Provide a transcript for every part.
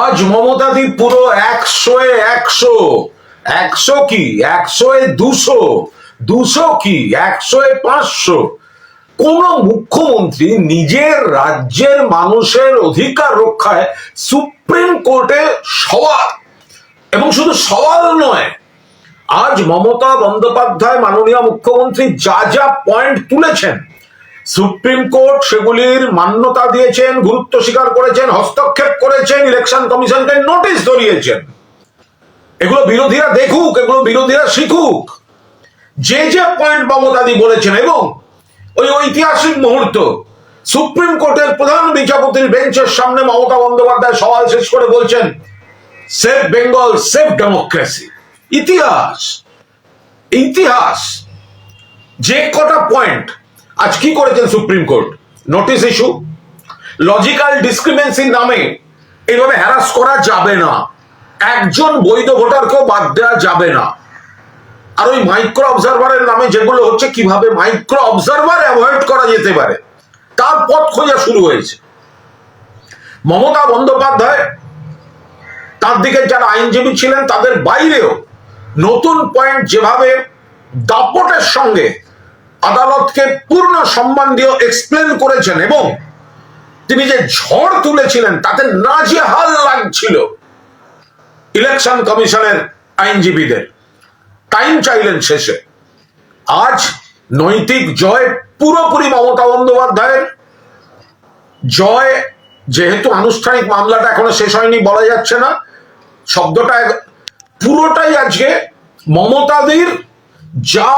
আজ মমতাদি পুরো 100-এ 100, 100 কি 100-এ 200, 200 কি 100-এ 500। কোন মুখ্যমন্ত্রী নিজের রাজ্যের মানুষের অধিকার রক্ষায় সুপ্রিম কোর্টে সওয়াল, এবং শুধু সওয়াল নয়, আজ মমতা বন্দ্যোপাধ্যায় মাননীয় মুখ্যমন্ত্রী যা যা পয়েন্ট তুলেছেন, সুপ্রিম কোর্ট সেগুলির মান্যতা দিয়েছেন, গুরুত্ব স্বীকার করেছেন, হস্তক্ষেপ করেছেন, ইলেকশন কমিশনকে নোটিশ ধরিয়েছেন। এগুলো বিরোধীরা দেখুক, এগুলো বিরোধীরা শিখুক। যে যে পয়েন্ট মমতাদি বলেছেন, এবং ওই ঐতিহাসিক মুহূর্ত সুপ্রিম কোর্টের প্রধান বিচারপতির বেঞ্চের সামনে মমতা বন্দ্যোপাধ্যায় সওয়াল শেষ করে বলছেন, সেভ বেঙ্গল, সেভ ডেমোক্রেসি। ইতিহাস, ইতিহাস। যে কটা পয়েন্ট আজ কি করেছেন Supreme Court, notice issue. Logical ডিসক্রিমেন্সির নামে এইভাবে হ্যারাস করা যাবে না, একজন বৈধ ভোটারকেও বাদ দেওয়া যাবে না। আর ওই মাইক্রো অবজারভারের নামে যেগুলো হচ্ছে, কিভাবে মাইক্রো অবজারভার অ্যাভয়েড করা যেতে পারে তার পথ খোঁজা শুরু হয়েছে। মমতা বন্দ্যোপাধ্যায়, তার দিকে যারা আইনজীবী ছিলেন তাদের বাইরেও নতুন পয়েন্ট যেভাবে দাপটের সঙ্গে আদালতকে পূর্ণ সম্মান দিয়ে এক্সপ্লেন করেছেন, এবং তিনি যে ঝড় তুলেছিলেন তাতে নাজেহাল লাগছিল ইলেকশন কমিশনের আইনজীবীদের। টাইম চাইলেন শেষে। আজ নৈতিক জয় পুরোপুরি মমতা বন্দ্যোপাধ্যায়ের জয়। যেহেতু আনুষ্ঠানিক মামলাটা এখনো শেষ হয়নি, বলা যাচ্ছে না, শব্দটা পুরোটাই আজকে মমতাদির যা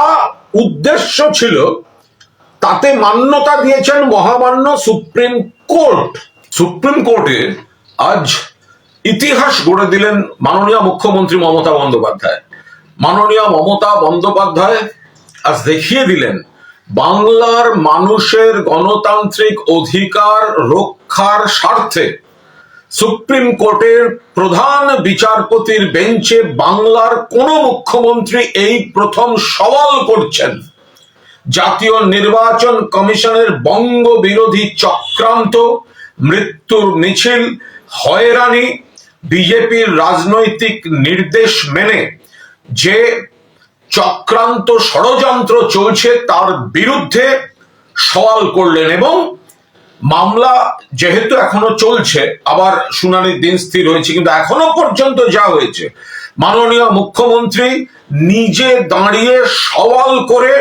উদ্দেশ্য ছিল তাতে মান্যতা দিয়েছেন মহামান্য সুপ্রিম কোর্ট। সুপ্রিম কোর্টে আজ ইতিহাস গড়ে দিলেন মাননীয় মুখ্যমন্ত্রী মমতা বন্দ্যোপাধ্যায়। মাননীয় মমতা বন্দ্যোপাধ্যায় আজ দেখিয়ে দিলেন বাংলার মানুষের গণতান্ত্রিক অধিকার রক্ষার স্বার্থে সুপ্রিম কোর্টের প্রধান বিচারপতির বেঞ্চে বাংলার কোন মুখ্যমন্ত্রী এই প্রথম সওয়াল করছেন জাতীয় নির্বাচন কমিশনের বঙ্গ বিরোধী চক্রান্ত, মৃত্যুর মিছিল, হয়রানি, বিজেপির রাজনৈতিক নির্দেশ মেনে যে চক্রান্ত ষড়যন্ত্র চলছে তার বিরুদ্ধে সওয়াল করলেন। এবং মামলা যেহেতু এখনো চলছে, আবার শুনানির দিন স্থির হয়েছে, কিন্তু এখনো পর্যন্ত যা হয়েছে, মাননীয় মুখ্যমন্ত্রী নিজে দাঁড়িয়ে সওয়াল করে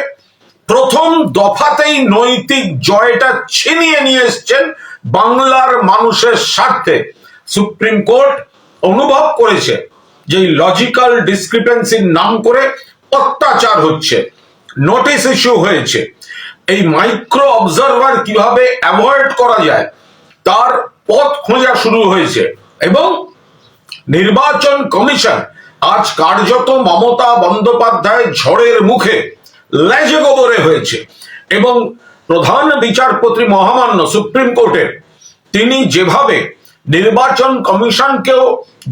প্রথম দফাতেই নৈতিক জয়টা ছিনিয়ে নিয়ে এসছেন বাংলার মানুষের স্বার্থে। সুপ্রিম কোর্ট অনুভব করেছে যে লজিক্যাল ডিসক্রিপেন্সির নাম করে অত্যাচার হচ্ছে, নোটিশ ইস্যু হয়েছে, এই মাইক্রো অবজারভার কিভাবে অ্যাভয়েড করা যায় তার পথ খোঁজা শুরু হয়েছে। এবং নির্বাচন কমিশন আজ কার্যত মমতা বন্দ্যোপাধ্যায় ঝড়ের মুখে লেজে গোবরে হয়েছে। এবং প্রধান বিচারপতি মহামান্য সুপ্রিম কোর্টের তিনি যেভাবে নির্বাচন কমিশনকেও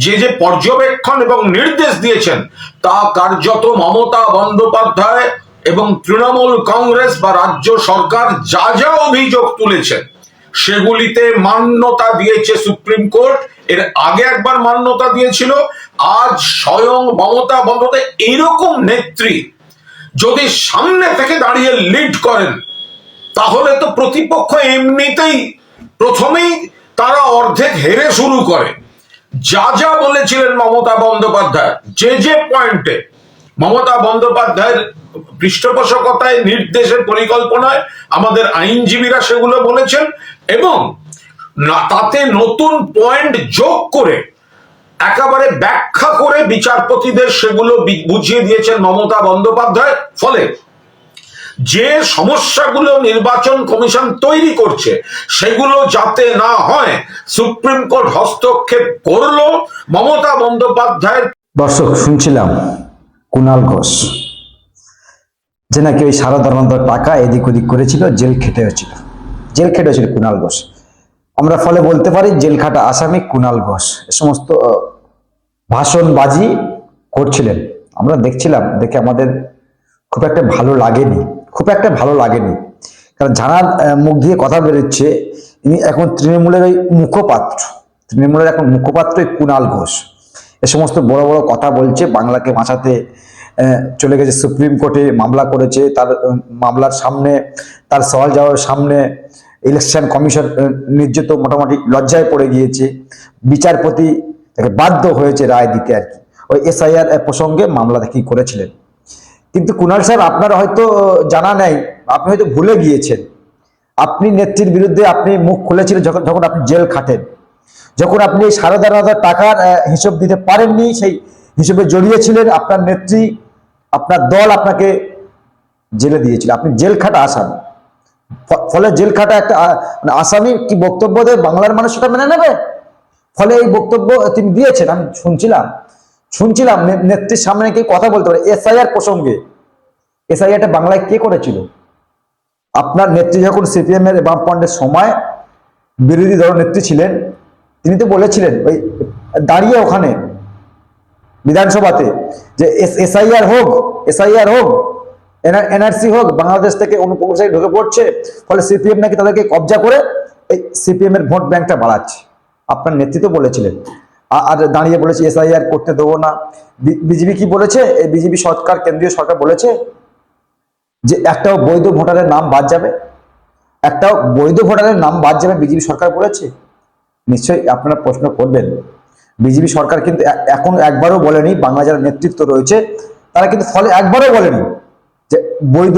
যে যে পর্যবেক্ষণ এবং নির্দেশ দিয়েছেন তা কার্যত মমতা বন্দ্যোপাধ্যায় এবং তৃণমূল কংগ্রেস বা রাজ্য সরকার যা যা অভিযোগ তুলেছেন সেগুলিতে মান্যতা দিয়েছে সুপ্রিম কোর্ট। এর আগে একবার মান্যতা দিয়েছিল। আজ স্বয়ং মমতা বন্দ্যোপাধ্যায় এইরকম নেত্রী যদি সামনে থেকে দাঁড়িয়ে লিড করেন তাহলে তো প্রতিপক্ষ এমনিতেই প্রথমেই তারা অর্ধেক হেরে শুরু করে। যা যা বলেছিলেন মমতা বন্দ্যোপাধ্যায়, যে যে পয়েন্টে মমতা বন্দ্যোপাধ্যায়ের পৃষ্ঠপোষকতায়, নির্দেশের, পরিকল্পনায় আমাদের আইনজীবীরা সেগুলো বলেছেন, এবং তাতে নতুন পয়েন্ট যোগ করে একেবারে ব্যাখ্যা করে বিচারপতিদের সেগুলো বুঝিয়ে দিয়েছেন মমতা বন্দ্যোপাধ্যায়। ফলে যে সমস্যাগুলো নির্বাচন কমিশন তৈরি করছে সেগুলো যাতে না হয় সুপ্রিম কোর্ট হস্তক্ষেপ করলো মমতা বন্দ্যোপাধ্যায়ের। দর্শক, শুনছিলাম কুণাল ঘোষ যে নাকি ওই সারা ধর্মান্তর টাকা এদিক ওদিক করেছিল, জেল খেটেছিল কুণাল ঘোষ। আমরা ফলে বলতে পারি জেল খাটা আসামি কুণাল ঘোষ এ সমস্ত ভাষণবাজি করছিলেন। আমরা দেখছিলাম, দেখে আমাদের খুব একটা ভালো লাগেনি, কারণ যারা মুখ দিয়ে কথা বেরোচ্ছে ইনি এখন তৃণমূলের ওই মুখপাত্র, তৃণমূলের এখন মুখপাত্রই কুণাল ঘোষ। এ সমস্ত বড় বড় কথা বলছে, বাংলাকে বাঁচাতে চলে গেছে সুপ্রিম কোর্টে, মামলা করেছে, তার মামলার সামনে, তার সওয়াল জবাবের সামনে ইলেকশন কমিশন নির্যাত মোটামুটি লজ্জায় পড়ে গিয়েছে, বিচারপতি তাকে বাধ্য হয়েছে রায় দিতে আর কি, ওই এসআইআর প্রসঙ্গে মামলা কি করেছিলেন। কিন্তু কুণাল সাহেব, আপনার হয়তো জানা নেই, আপনি হয়তো ভুলে গিয়েছেন, আপনি নেত্রীর বিরুদ্ধে আপনি মুখ খুলেছিলেন যখন আপনি জেল খাটেন, যখন আপনি সারদা টাকার হিসাব দিতে পারেননি, সেই হিসেবে জড়িয়েছিলেন, আপনার নেত্রী, আপনার দল আপনাকে জেলে দিয়েছিল, আপনি জেল খাটা আসামি। ফলে জেল খাটা একটা মানে আসামি কি বক্তব্য দেয়, বাংলার মানুষ সেটা মেনে নেবে? ফলে এই বক্তব্য তিনি দিয়েছেন, আমি শুনছিলাম নেত্রীর সামনে কি কথা বলতে পারে এসআইআর প্রসঙ্গে। এসআইআরটা বাংলায় কে করেছিল? আপনার নেত্রী যখন সিপিএম এর বামফ্রন্টের সময় বিরোধী দল নেত্রী ছিলেন, তিনি তো বলেছিলেন ওই দাঁড়িয়ে ওখানে বিধানসভাতে যে এসআইআর হোক, এনআরসি হোক, বাংলাদেশ থেকে অনুপ্রবেশকারী ঢুকে পড়ছে, ফলে সিপিএম নাকি তাদেরকে কবজা করে এই সিপিএম এর ভোট ব্যাংকটা বাড়াচ্ছে। আপনার নেতৃত্ব বলেছিলেন, আর দাঁড়িয়ে বলেছে এসআইআর করতে দেবো না। বিজেপি কি বলেছে? এই বিজেপি সরকার, কেন্দ্রীয় সরকার বলেছে যে একটাও বৈধ ভোটারের নাম বাদ যাবে, বিজেপি সরকার বলেছে। নিশ্চয়ই আপনারা প্রশ্ন করবেন, বিজেপি সরকার কিন্তু এখন একবারও বলেনি, বাংলা যারা নেতৃত্ব রয়েছে তারা কিন্তু ফলে একবারও বলেনি যে বৈধ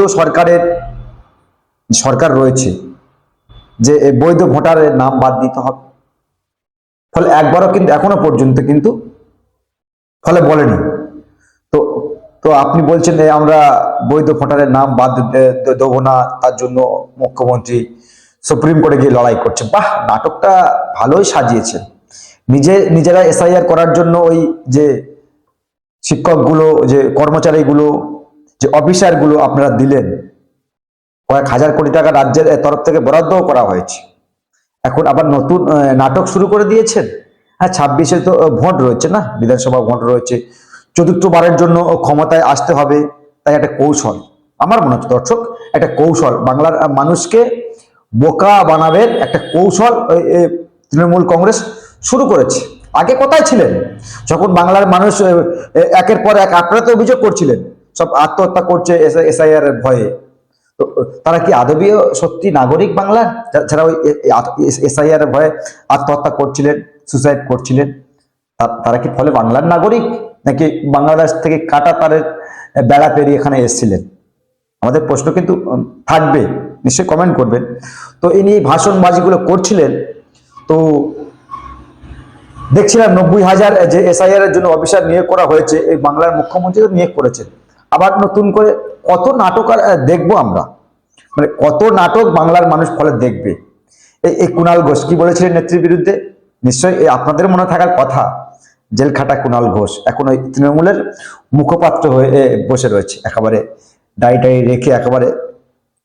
সরকার রয়েছে, যে বৈধ ভোটারের নাম বাদ দিতে হবে। ফলে একবারও কিন্তু এখনো পর্যন্ত কিন্তু ফলে বলেনি। তো তো আপনি বলছেন আমরা বৈধ ভোটারের নাম বাদ দেবো না, তার জন্য মুখ্যমন্ত্রী সুপ্রিম কোর্টে গিয়ে লড়াই করছে। বাহ, নাটকটা ভালোই সাজিয়েছেন। নিজেরা এসআইআর করার জন্য ওই যে শিক্ষকগুলো, যে কর্মচারীগুলো, যে অফিসারগুলো আপনারা দিলেন, কয়েক হাজার কোটি টাকা রাজ্যের তরফ থেকে বরাদ্দও করা হয়েছে। এখন আবার নতুন নাটক শুরু করে দিয়েছেন। হ্যাঁ, 26-এ তো ভোট রয়েছে না, বিধানসভা ভোট রয়েছে, চতুর্থবারের জন্য ক্ষমতায় আসতে হবে, তাই একটা কৌশল, আমার মনে হচ্ছে দর্শক, একটা কৌশল, বাংলার মানুষকে বোকা বানাবের একটা কৌশল তৃণমূল কংগ্রেস শুরু করেছে। আগে কোথায় ছিলেন যখন বাংলার মানুষ একের পর এক, আপনারা তো অভিযোগ করছিলেন সব আত্মহত্যা করছে এসআইআর এর ভয়ে, তো তারা কি আদবীয় সত্যি নাগরিক বাংলার, যারা ওই এসআইআর এর ভয়ে আত্মহত্যা করছিলেন, সুসাইড করছিলেন? তারা কি ফলে বাংলার নাগরিক, নাকি বাংলাদেশ থেকে কাটা তারের বেড়া পেরিয়ে এখানে এসেছিলেন? আমাদের প্রশ্ন কিন্তু থাকবে, নিশ্চয়ই কমেন্ট করবেন। তো ইনি ভাষণবাজিগুলো করছিলেন, তো দেখছিলাম 90,000 যে এসআইআর এর জন্য অফিসার নিয়োগ করা হয়েছে, এই বাংলার মুখ্যমন্ত্রী তো নিয়োগ করেছেন। আবার নতুন করে কত নাটক আর দেখবো আমরা, মানে কত নাটক বাংলার মানুষ ফলে দেখবে। এই কুণাল ঘোষ কি বলেছিলেন নেত্রীর বিরুদ্ধে? নিশ্চয়ই আপনাদের মনে থাকার কথা, জেল খাটা কুণাল ঘোষ এখন ওই তৃণমূলের মুখপাত্র হয়ে বসে রয়েছে, একেবারে দাড়ি রেখে, একেবারে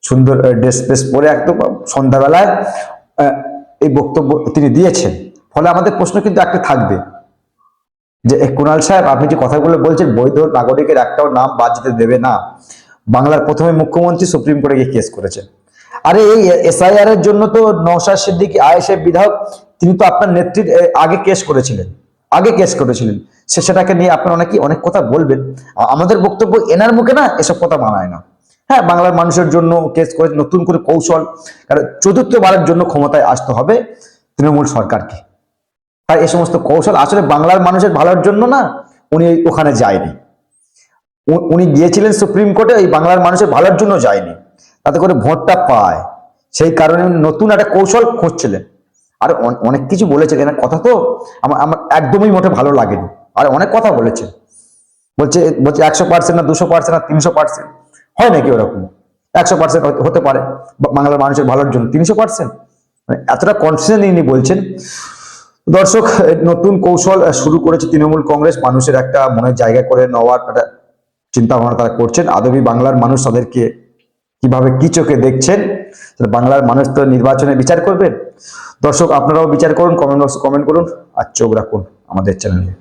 সুন্দর ড্রেস ফ্রেস পরে, একদম সন্ধ্যাবেলায় এই বক্তব্য তিনি দিয়েছেন। ফলে আমাদের প্রশ্ন কিন্তু একটা থাকবে যে কুণাল সাহেব, আপনি যে কথাগুলো বলছেন বৈধ নাগরিকের একটাও নাম বাদ যেতে দেবে না, বাংলার প্রথমে মুখ্যমন্ত্রী সুপ্রিম কোর্টে গিয়ে কেস করেছেন। আরে এই এসআইআর এর জন্য তো নওশাদ সিদ্দিকী আইএসএফ বিধায়ক, তিনি তো আপনার নেত্রীর আগে কেস করেছিলেন, সেটাকে নিয়ে আপনারা অনেক কথা বলবেন। আমাদের বক্তব্য এনার মুখে না এসব কথা মানায় না। হ্যাঁ, বাংলার মানুষের জন্য কেস করে, নতুন করে কৌশল, কারণ চতুর্থবারের জন্য ক্ষমতায় আসতে হবে তৃণমূল সরকারকে। তাই এই সমস্ত কৌশল আসলে বাংলার মানুষের ভালোর জন্য না, উনি ওখানে যায়নি, উনি গিয়েছিলেন সুপ্রিম কোর্টে এই বাংলার মানুষের ভালোর জন্য যায়নি, তাতে করে ভোটটা পায়, সেই কারণে নতুন একটা কৌশল খুঁজছিলেন। আর অনেক কিছু বলেছেন, এনার কথা তো আমার একদমই মোটে ভালো লাগেনি। আর অনেক কথা বলেছেন, বলছে 100% না 200% না 300%, হয় নাকি ওরকম? 100% হতে পারে বাংলার মানুষের ভালোর জন্য, 300% মানে এতটা কনফিডেন্স নিয়ে বলছেন। দর্শক, নতুন কৌশল শুরু করেছে তৃণমূল কংগ্রেস, মানুষের একটা মনের জায়গা করে নেওয়ার একটা চিন্তা ভাবনা তারা করছেন। আদবি বাংলার মানুষ তাদেরকে কিভাবে কি চোখে দেখছেন, বাংলার মানুষ তো নির্বাচনে বিচার করবেন। দর্শক, আপনারাও বিচার করুন, কমেন্ট বক্সে কমেন্ট করুন, আর চোখ রাখুন আমাদের চ্যানেলে।